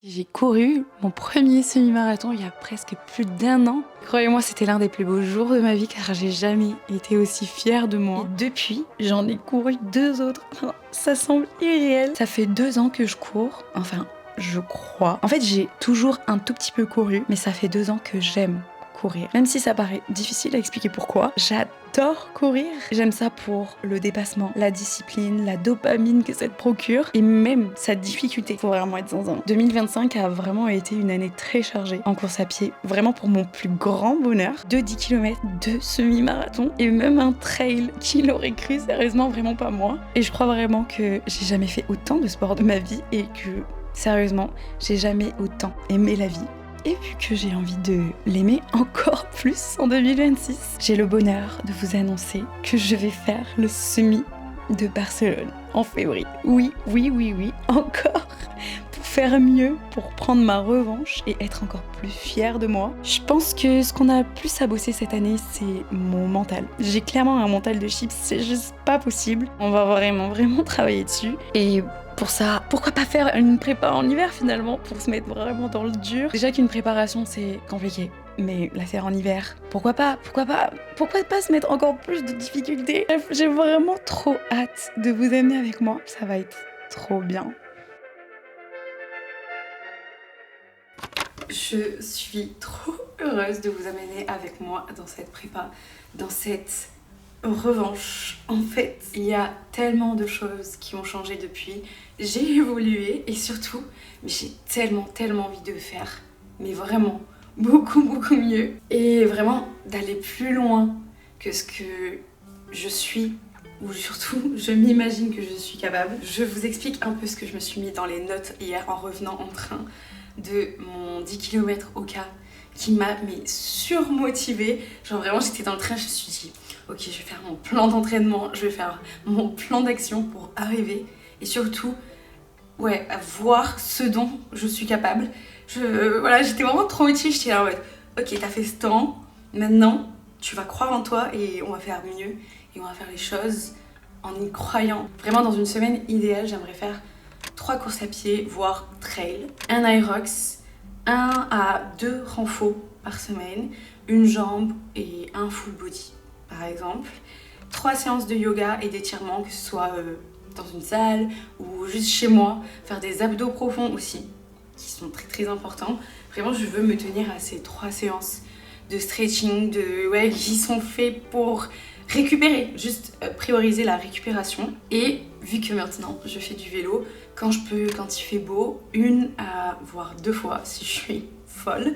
J'ai couru mon premier semi-marathon il y a presque plus d'1 an. Croyez-moi, c'était l'un des plus beaux jours de ma vie car j'ai jamais été aussi fière de moi. Et depuis, j'en ai couru 2 autres. Ça semble irréel. Ça fait 2 ans que je cours. Enfin, je crois. En fait, j'ai toujours un tout petit peu couru, mais ça fait 2 ans que j'aime courir. Même si ça paraît difficile à expliquer pourquoi, j'adore courir. J'aime ça pour le dépassement, la discipline, la dopamine que ça te procure et même sa difficulté. Faut vraiment être zinzin. 2025 a vraiment été une année très chargée en course à pied. Vraiment pour mon plus grand bonheur. 10 km, 2 semi-marathons et même un trail. Qui l'aurait cru? Sérieusement, vraiment pas moi. Et je crois vraiment que j'ai jamais fait autant de sport de ma vie et que, sérieusement, j'ai jamais autant aimé la vie. Et vu que j'ai envie de l'aimer encore plus en 2026, j'ai le bonheur de vous annoncer que je vais faire le semi de Barcelone en février. Oui, encore. Pour faire mieux, pour prendre ma revanche et être encore plus fière de moi. Je pense que ce qu'on a plus à bosser cette année, c'est mon mental. J'ai clairement un mental de chips, c'est juste pas possible. On va vraiment travailler dessus. Et pour ça, pourquoi pas faire une prépa en hiver finalement pour se mettre vraiment dans le dur. Déjà qu'une préparation c'est compliqué, mais la faire en hiver, pourquoi pas se mettre encore plus de difficultés. Bref, j'ai vraiment trop hâte de vous amener avec moi, ça va être trop bien. Je suis trop heureuse de vous amener avec moi dans cette prépa, dans cette revanche. En fait, il y a tellement de choses qui ont changé depuis. J'ai évolué et surtout, j'ai tellement envie de faire, mais vraiment beaucoup mieux. Et vraiment d'aller plus loin que ce que je suis, ou surtout je m'imagine que je suis capable. Je vous explique un peu ce que je me suis mis dans les notes hier en revenant en train de mon 10 km au cas qui m'a surmotivée. Genre vraiment j'étais dans le train, je me suis dit ok, je vais faire mon plan d'entraînement, je vais faire mon plan d'action pour arriver et surtout voir ce dont je suis capable. J'étais vraiment trop motivée, j'étais là en mode ok, t'as fait ce temps, maintenant tu vas croire en toi et on va faire mieux et on va faire les choses en y croyant. Vraiment dans une semaine idéale, j'aimerais faire 3 courses à pied, voire trail, un Aerox, 1 à 2 renfos par semaine, une jambe et un full body par exemple, 3 séances de yoga et d'étirement, que ce soit dans une salle ou juste chez moi, faire des abdos profonds aussi, qui sont très importants. Vraiment, je veux me tenir à ces 3 séances de stretching, qui sont faits pour récupérer, juste prioriser la récupération. Et vu que maintenant je fais du vélo, quand je peux, quand il fait beau, 1 à voire 2 fois si je suis folle,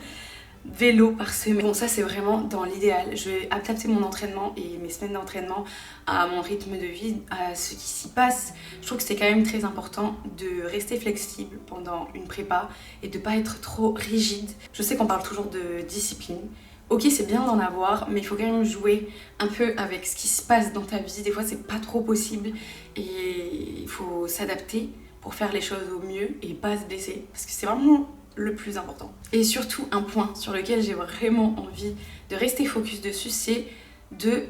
vélo par semaine. Bon, ça c'est vraiment dans l'idéal. Je vais adapter mon entraînement et mes semaines d'entraînement à mon rythme de vie, à ce qui s'y passe. Je trouve que c'est quand même très important de rester flexible pendant une prépa et de pas être trop rigide. Je sais qu'on parle toujours de discipline. Ok, c'est bien d'en avoir, mais il faut quand même jouer un peu avec ce qui se passe dans ta vie. Des fois, c'est pas trop possible et il faut s'adapter pour faire les choses au mieux et pas se blesser. Parce que c'est vraiment le plus important. Et surtout, un point sur lequel j'ai vraiment envie de rester focus dessus, c'est de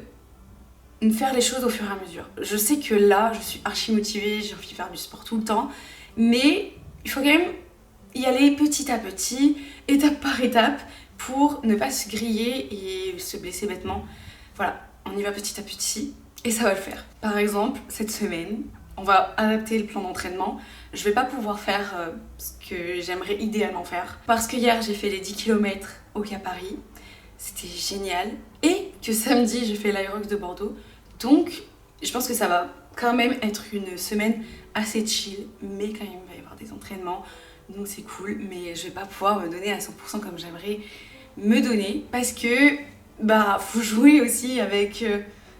faire les choses au fur et à mesure. Je sais que là, je suis archi motivée, j'ai envie de faire du sport tout le temps, mais il faut quand même y aller petit à petit, étape par étape, pour ne pas se griller et se blesser bêtement. Voilà, on y va petit à petit et ça va le faire. Par exemple, cette semaine, on va adapter le plan d'entraînement. Je vais pas pouvoir faire ce que j'aimerais idéalement faire. Parce que hier, j'ai fait les 10 km au Cap Paris. C'était génial. Et que samedi, j'ai fait l'Aerox de Bordeaux. Donc, je pense que ça va quand même être une semaine assez chill. Mais quand même, il va y avoir des entraînements. Donc c'est cool. Mais je vais pas pouvoir me donner à 100% comme j'aimerais me donner. Parce que, faut jouer aussi avec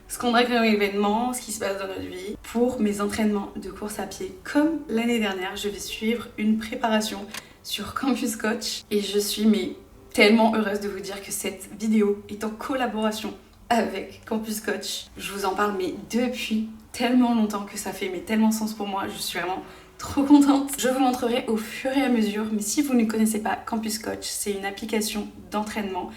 ce qu'on a comme événement, ce qui se passe dans notre vie. Pour mes entraînements de course à pied, comme l'année dernière, je vais suivre une préparation sur Campus Coach et je suis tellement heureuse de vous dire que cette vidéo est en collaboration avec Campus Coach. Je vous en parle depuis tellement longtemps que ça fait tellement sens pour moi, je suis vraiment trop contente. Je vous montrerai au fur et à mesure, mais si vous ne connaissez pas Campus Coach, c'est une application d'entraînement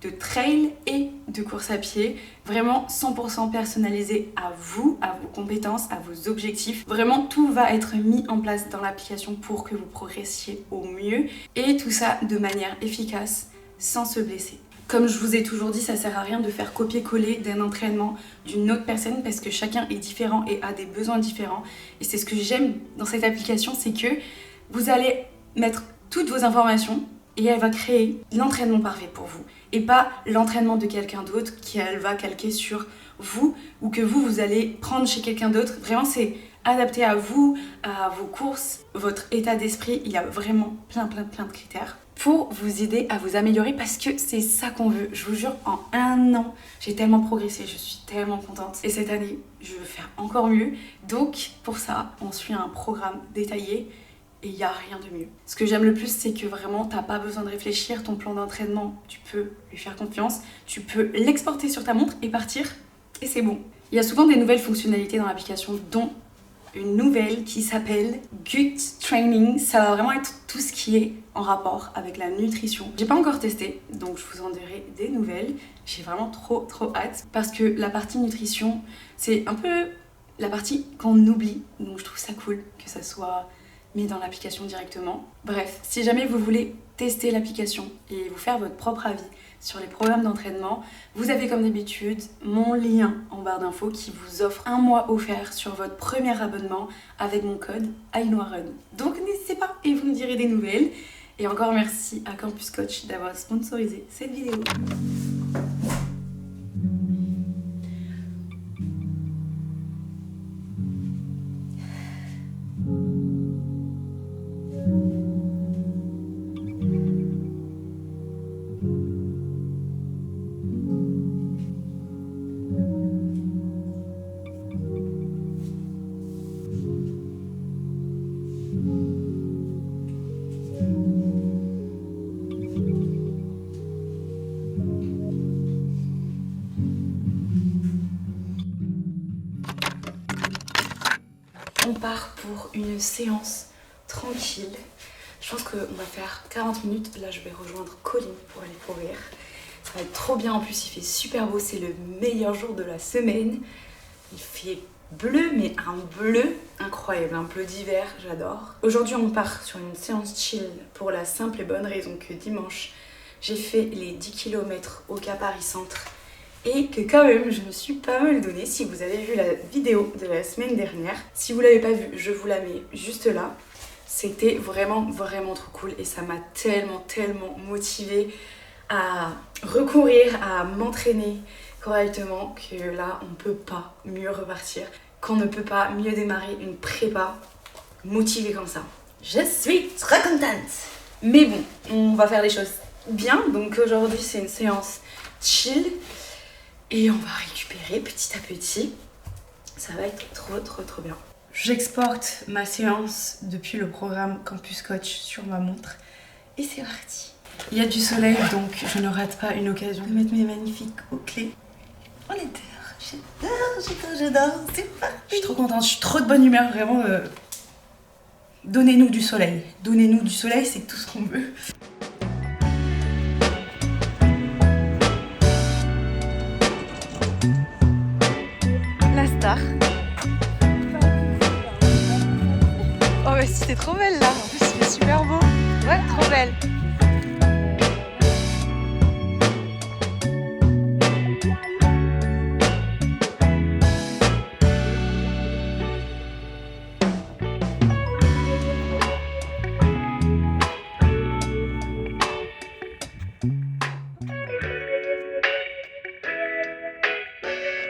de trail et de course à pied. Vraiment 100% personnalisé à vous, à vos compétences, à vos objectifs. Vraiment tout va être mis en place dans l'application pour que vous progressiez au mieux. Et tout ça de manière efficace, sans se blesser. Comme je vous ai toujours dit, ça sert à rien de faire copier-coller d'un entraînement d'une autre personne parce que chacun est différent et a des besoins différents. Et c'est ce que j'aime dans cette application, c'est que vous allez mettre toutes vos informations et elle va créer l'entraînement parfait pour vous. Et pas l'entraînement de quelqu'un d'autre qu'elle va calquer sur vous ou que vous allez prendre chez quelqu'un d'autre. Vraiment, c'est adapté à vous, à vos courses, votre état d'esprit. Il y a vraiment plein de critères pour vous aider à vous améliorer parce que c'est ça qu'on veut. Je vous jure, en 1 an, j'ai tellement progressé, je suis tellement contente. Et cette année, je veux faire encore mieux. Donc, pour ça, on suit un programme détaillé et il n'y a rien de mieux. Ce que j'aime le plus, c'est que vraiment, t'as pas besoin de réfléchir. Ton plan d'entraînement, tu peux lui faire confiance. Tu peux l'exporter sur ta montre et partir. Et c'est bon. Il y a souvent des nouvelles fonctionnalités dans l'application, dont une nouvelle qui s'appelle Gut Training. Ça va vraiment être tout ce qui est en rapport avec la nutrition. J'ai pas encore testé, donc je vous en dirai des nouvelles. J'ai vraiment trop hâte parce que la partie nutrition, c'est un peu la partie qu'on oublie. Donc je trouve ça cool que ça soit mis dans l'application directement. Bref, si jamais vous voulez tester l'application et vous faire votre propre avis sur les programmes d'entraînement, vous avez comme d'habitude mon lien en barre d'infos qui vous offre 1 mois offert sur votre premier abonnement avec mon code AINOIRUN. Donc n'hésitez pas et vous me direz des nouvelles. Et encore merci à Campus Coach d'avoir sponsorisé cette vidéo. On part pour une séance tranquille. Je pense qu'on va faire 40 minutes. Là, je vais rejoindre Colline pour aller courir. Ça va être trop bien. En plus, il fait super beau. C'est le meilleur jour de la semaine. Il fait bleu, mais un bleu incroyable. Un bleu d'hiver, j'adore. Aujourd'hui, on part sur une séance chill pour la simple et bonne raison que dimanche, j'ai fait les 10 km au Cap Paris Centre. Et que quand même, je me suis pas mal donné. Si vous avez vu la vidéo de la semaine dernière, si vous l'avez pas vue, je vous la mets juste là. C'était vraiment trop cool et ça m'a tellement motivée à recourir, à m'entraîner correctement que là, on peut pas mieux repartir, qu'on ne peut pas mieux démarrer une prépa motivée comme ça. Je suis très contente. Mais bon, on va faire les choses bien. Donc aujourd'hui, c'est une séance chill. Et on va récupérer petit à petit. Ça va être trop bien. J'exporte ma séance depuis le programme Campus Coach sur ma montre. Et c'est parti. Il y a du soleil, donc je ne rate pas une occasion de mettre mes magnifiques clés. On est dehors. J'adore. C'est parti. Je suis trop contente, je suis trop de bonne humeur. Vraiment, donnez-nous du soleil. Donnez-nous du soleil, c'est tout ce qu'on veut. Oh mais c'était trop belle là, en plus il fait super beau. Ouais, trop belle.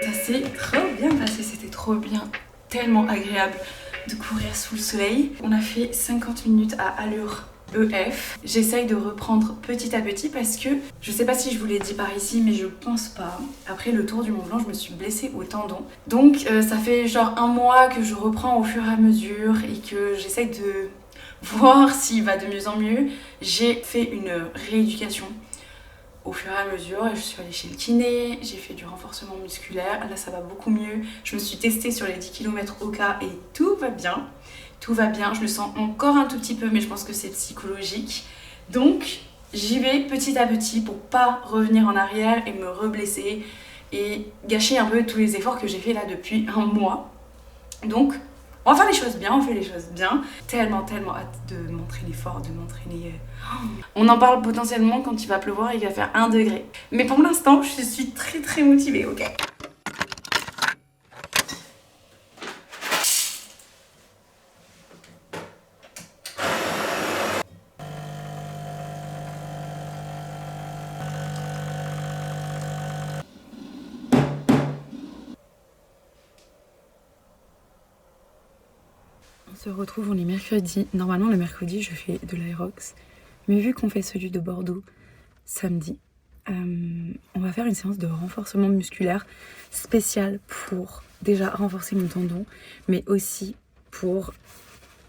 Ça s'est trop bien passé, c'était trop bien, tellement agréable de courir sous le soleil. On a fait 50 minutes à allure EF. J'essaye de reprendre petit à petit parce que je sais pas si je vous l'ai dit par ici, mais je pense pas. Après le tour du Mont Blanc, je me suis blessée au tendon. Donc ça fait genre 1 mois que je reprends au fur et à mesure et que j'essaye de voir s'il va de mieux en mieux. J'ai fait une rééducation au fur et à mesure, je suis allée chez le kiné, j'ai fait du renforcement musculaire, là ça va beaucoup mieux. Je me suis testée sur les 10 km au cas et tout va bien. Tout va bien, je le sens encore un tout petit peu, mais je pense que c'est psychologique. Donc j'y vais petit à petit pour pas revenir en arrière et me reblesser et gâcher un peu tous les efforts que j'ai fait là depuis un mois. Donc on va faire les choses bien, on fait les choses bien. Tellement hâte de montrer l'effort, de m'entraîner. On en parle potentiellement quand il va pleuvoir et qu'il va faire 1 degré. Mais pour l'instant, je suis très motivée, ok? On se retrouve, on est mercredi. Normalement le mercredi je fais de l'aérox. Mais vu qu'on fait celui de Bordeaux samedi, on va faire une séance de renforcement musculaire spéciale pour déjà renforcer mon tendon, mais aussi pour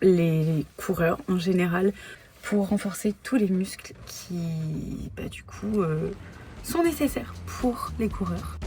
les coureurs en général, pour renforcer tous les muscles qui du coup sont nécessaires pour les coureurs.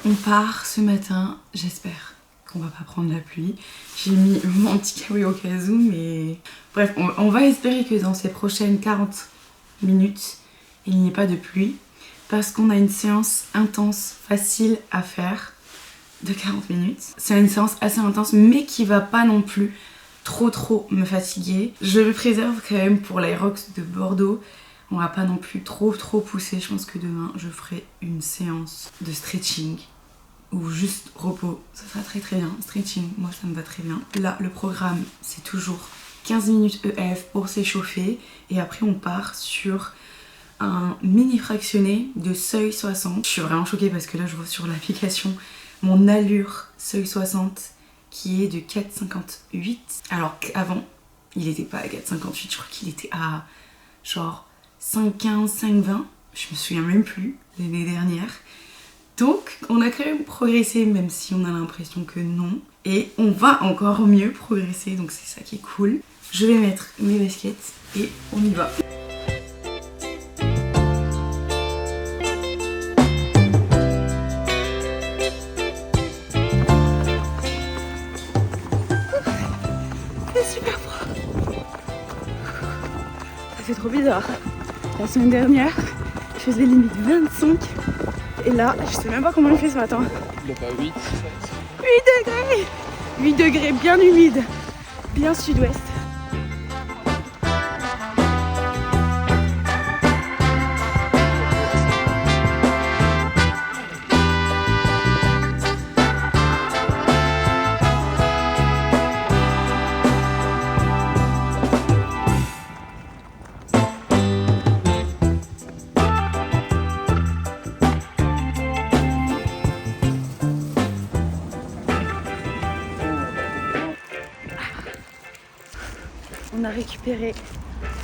On part ce matin, j'espère qu'on va pas prendre la pluie. J'ai mis mon petit kawaii au cas où, mais bref, on va espérer que dans ces prochaines 40 minutes, il n'y ait pas de pluie. Parce qu'on a une séance intense, facile à faire, de 40 minutes. C'est une séance assez intense, mais qui va pas non plus trop me fatiguer. Je le préserve quand même pour l'Aerox de Bordeaux. On va pas non plus trop pousser. Je pense que demain, je ferai une séance de stretching ou juste repos. Ça sera très bien. Stretching, moi ça me va très bien. Là, le programme, c'est toujours 15 minutes EF pour s'échauffer. Et après, on part sur un mini fractionné de seuil 60. Je suis vraiment choquée parce que là, je vois sur l'application mon allure seuil 60 qui est de 4,58. Alors qu'avant, il était pas à 4,58. Je crois qu'il était à genre 5,15, 5,20. Je me souviens même plus l'année dernière. Donc, on a quand même progressé, même si on a l'impression que non. Et on va encore mieux progresser, donc c'est ça qui est cool. Je vais mettre mes baskets et on y va. C'est super froid. Ça fait trop bizarre. La semaine dernière, je faisais limite 25. Et là, je sais même pas comment il fait ce matin. Il a pas 8. 8 degrés 8 degrés, bien humide, bien sud-ouest. On a récupéré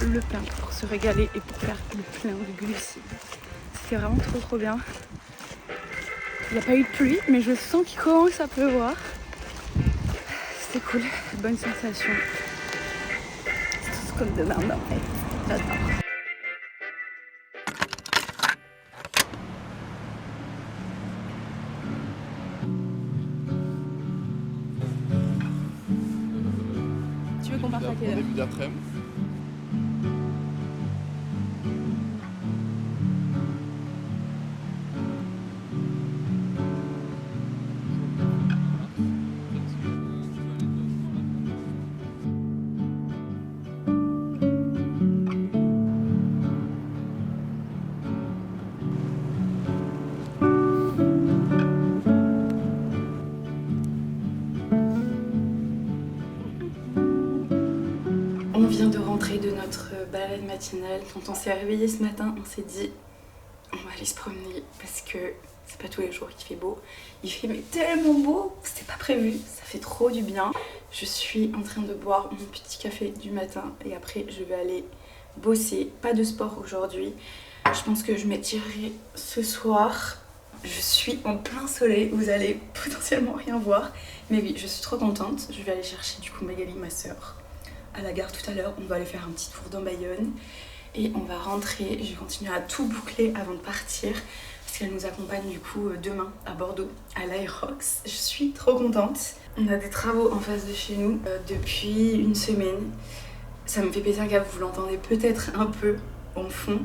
le pain pour se régaler et pour faire le plein de glucides. C'était vraiment trop bien. Il n'y a pas eu de pluie, mais je sens qu'il commence à pleuvoir. C'était cool, bonne sensation. C'est comme demain, non, j'adore. Tu veux qu'on parte à quelle heure? Début d'après-midi. On vient de rentrer de notre balade matinale. Quand on s'est réveillé ce matin, on s'est dit on va aller se promener parce que c'est pas tous les jours qu'il fait beau. Il fait mais tellement beau, c'était pas prévu, ça fait trop du bien. Je suis en train de boire mon petit café du matin et après je vais aller bosser. Pas de sport aujourd'hui. Je pense que je m'étirerai ce soir. Je suis en plein soleil, vous allez potentiellement rien voir. Mais oui, je suis trop contente. Je vais aller chercher du coup Magali, ma soeur, à la gare tout à l'heure. On va aller faire un petit tour dans Bayonne et on va rentrer. Je vais continuer à tout boucler avant de partir parce qu'elle nous accompagne du coup demain à Bordeaux à l'Aerox. Je suis trop contente. On a des travaux en face de chez nous depuis une semaine. Ça me fait péter un câble, vous l'entendez peut-être un peu en fond.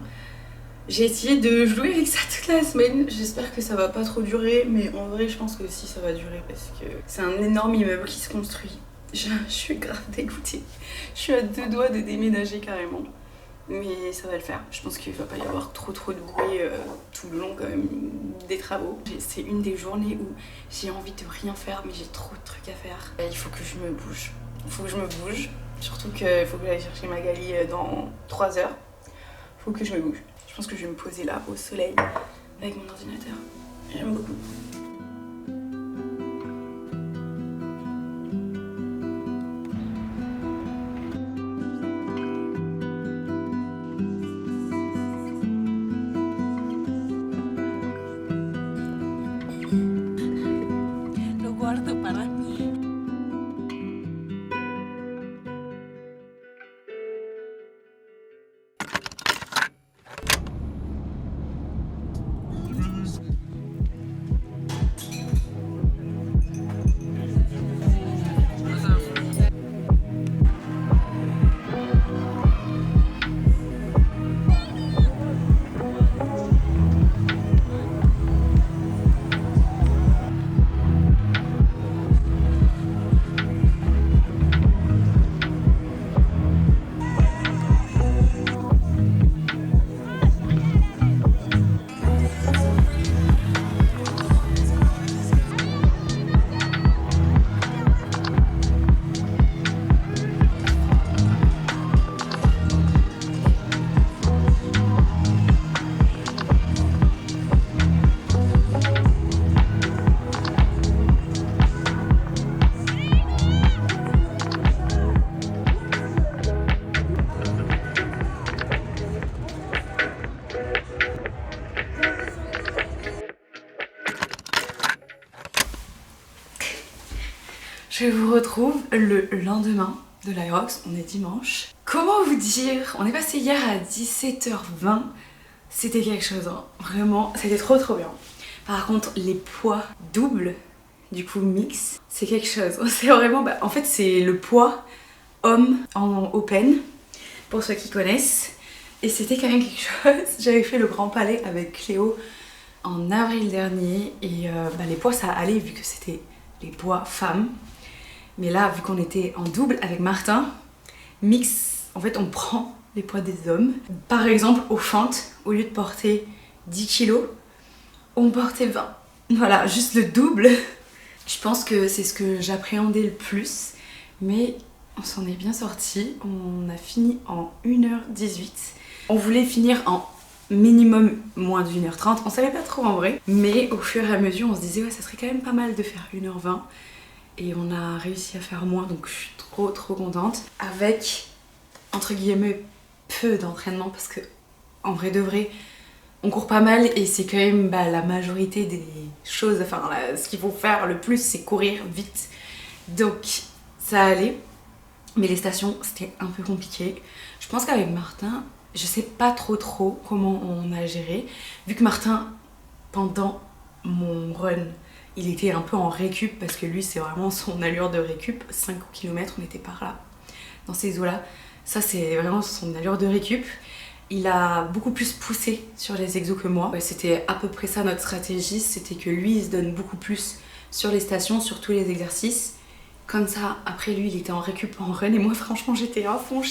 J'ai essayé de jouer avec ça toute la semaine. J'espère que ça va pas trop durer, mais en vrai je pense que si, ça va durer parce que c'est un énorme immeuble qui se construit. Je suis grave dégoûtée. Je suis à 2 doigts de déménager carrément. Mais ça va le faire. Je pense qu'il va pas y avoir trop de bruit tout le long quand même des travaux. C'est une des journées où j'ai envie de rien faire mais j'ai trop de trucs à faire. Et il faut que je me bouge. Il faut que je me bouge. Surtout qu'il faut que j'aille chercher Magali dans 3 heures. Il faut que je me bouge. Je pense que je vais me poser là au soleil avec mon ordinateur. J'aime beaucoup. Je vous retrouve le lendemain de l'Aerox, on est dimanche. Comment vous dire? On est passé hier à 17h20, c'était quelque chose, hein. Vraiment, c'était trop bien. Par contre, les poids doubles, du coup mix, c'est quelque chose. C'est vraiment, en fait c'est le poids homme en open, pour ceux qui connaissent. Et c'était quand même quelque chose. J'avais fait le Grand Palais avec Cléo en avril dernier et les poids ça allait vu que c'était les poids femmes. Mais là, vu qu'on était en double avec Martin, mix, en fait on prend les poids des hommes. Par exemple, aux fentes, au lieu de porter 10 kilos, on portait 20. Voilà, juste le double. Je pense que c'est ce que j'appréhendais le plus, mais on s'en est bien sorti. On a fini en 1h18. On voulait finir en minimum moins d'1h30, on savait pas trop en vrai, mais au fur et à mesure on se disait ouais ça serait quand même pas mal de faire 1h20 et on a réussi à faire moins, donc je suis trop contente. Avec entre guillemets peu d'entraînement parce que en vrai de vrai on court pas mal et c'est quand même la majorité des choses, enfin ce qu'il faut faire le plus c'est courir vite, donc ça allait, mais les stations c'était un peu compliqué. Je pense qu'avec Martin je sais pas trop comment on a géré, vu que Martin pendant mon run il était un peu en récup parce que lui c'est vraiment son allure de récup, 5 km on était par là dans ces eaux là, ça c'est vraiment son allure de récup. Il a beaucoup plus poussé sur les exos que moi. C'était à peu près ça notre stratégie, c'était que lui il se donne beaucoup plus sur les stations, sur tous les exercices. Comme ça, après lui il était en récup, en run et moi franchement j'étais à fond,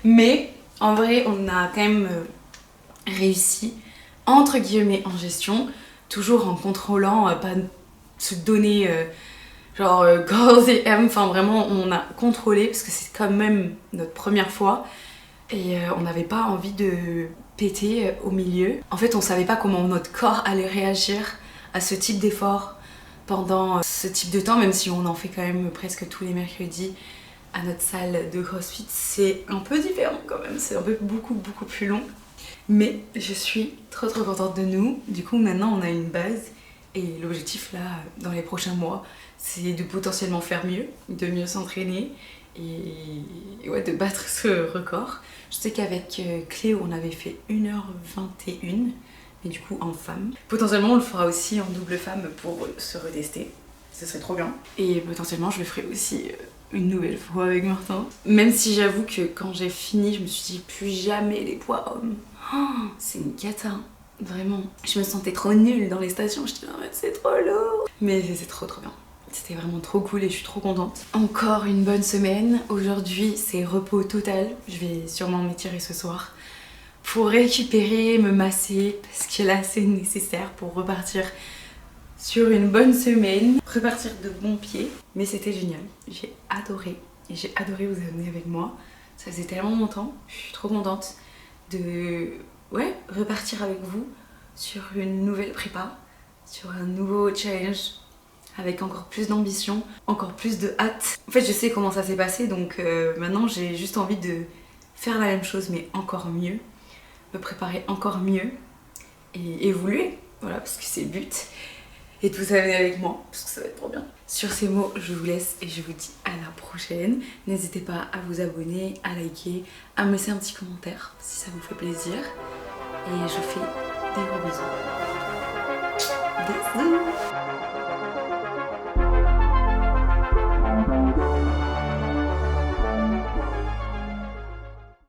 Mais en vrai on a quand même réussi, entre guillemets en gestion, toujours en contrôlant, pas se donner corps et âme, enfin vraiment on a contrôlé parce que c'est quand même notre première fois. Et on n'avait pas envie de péter au milieu. En fait, on savait pas comment notre corps allait réagir à ce type d'effort pendant ce type de temps, même si on en fait quand même presque tous les mercredis à notre salle de CrossFit. C'est un peu différent quand même, c'est un peu beaucoup plus long. Mais je suis trop contente de nous. Du coup, maintenant on a une base et l'objectif là, dans les prochains mois, c'est de potentiellement faire mieux, de mieux s'entraîner et ouais, de battre ce record. Je sais qu'avec Cléo on avait fait 1h21, mais du coup en femme. Potentiellement on le fera aussi en double femme pour se retester, ce serait trop bien. Et potentiellement je le ferai aussi une nouvelle fois avec Martin. Même si j'avoue que quand j'ai fini je me suis dit plus jamais les poids hommes. Oh, c'est une cata, vraiment. Je me sentais trop nulle dans les stations, je me disais oh, c'est trop lourd. Mais c'est trop bien. C'était vraiment trop cool et je suis trop contente. Encore une bonne semaine. Aujourd'hui, c'est repos total. Je vais sûrement m'étirer ce soir pour récupérer, me masser, parce que là, c'est nécessaire pour repartir sur une bonne semaine. Repartir de bon pied. Mais c'était génial. J'ai adoré. Et j'ai adoré vous amener avec moi. Ça faisait tellement longtemps. Je suis trop contente de repartir avec vous sur une nouvelle prépa, sur un nouveau challenge. Avec encore plus d'ambition, encore plus de hâte. En fait, je sais comment ça s'est passé, donc maintenant j'ai juste envie de faire la même chose, mais encore mieux, me préparer encore mieux et évoluer, voilà, parce que c'est le but. Et de vous amener avec moi, parce que ça va être trop bien. Sur ces mots, je vous laisse et je vous dis à la prochaine. N'hésitez pas à vous abonner, à liker, à me laisser un petit commentaire si ça vous fait plaisir. Et je fais des gros bisous. Bisous.